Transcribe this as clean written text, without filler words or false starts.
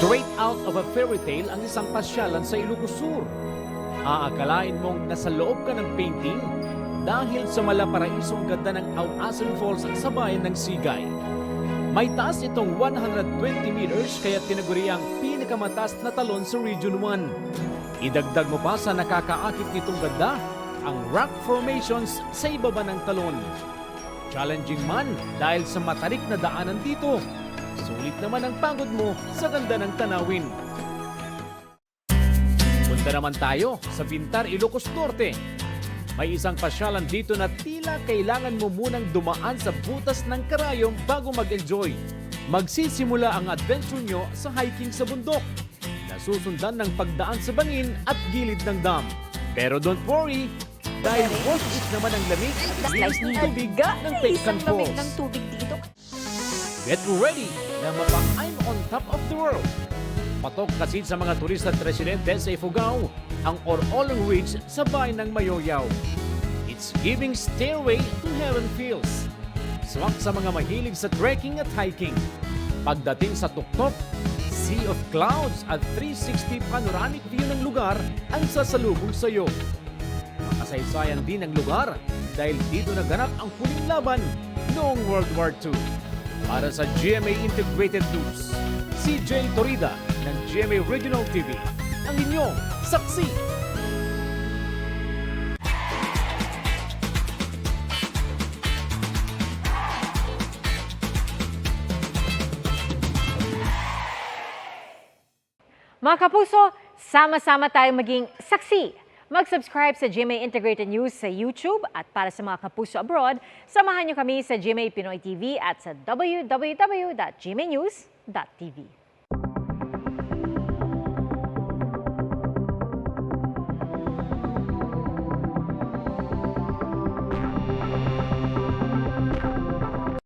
Straight out of a fairy tale ang isang pasyalan sa Ilocos Sur. Aakalain mong nasa loob ka ng painting dahil sa malaparaisong ganda ng Auasan Falls sa bayan ng Sigay. May taas itong 120 meters kaya tinaguri ang pinakamataas na talon sa Region 1. Idagdag mo pa sa nakakaakit nitong ganda ang rock formations sa ibaba ng talon. Challenging man dahil sa matarik na daanan dito, sulit naman ang pagod mo sa ganda ng tanawin. Punta naman tayo sa Bintar, Ilocos Norte. May isang pasyalan dito na tila kailangan mo munang dumaan sa butas ng karayom bago mag-enjoy. Magsisimula ang adventure nyo sa hiking sa bundok, nasusundan ng pagdaan sa bangin at gilid ng dam. Pero don't worry, dahil worth it naman ang lamig at ng tubig ng Pecan Falls. ng tubig dito. Get ready na mapang-I'm on top of the world. Patok kasi sa mga turista at residente sa Ifugao ang Orolong Ridge sa bayan ng Mayoyaw. It's giving stairway to heaven feels. Swak sa mga mahilig sa trekking at hiking. Pagdating sa tuktok, sea of clouds at 360 panoramic view ng lugar ang sasalubong sa iyo. Makasaysayan din ang lugar dahil dito naganap ang huling laban noong World War II. Para sa GMA Integrated News, si Jay Torida ng GMA Regional TV, ang inyong saksi. Mga kapuso, sama-sama tayong maging saksi. Mag-subscribe sa GMA Integrated News sa YouTube at para sa mga kapuso abroad, samahan niyo kami sa GMA Pinoy TV at sa www.gmanews.tv.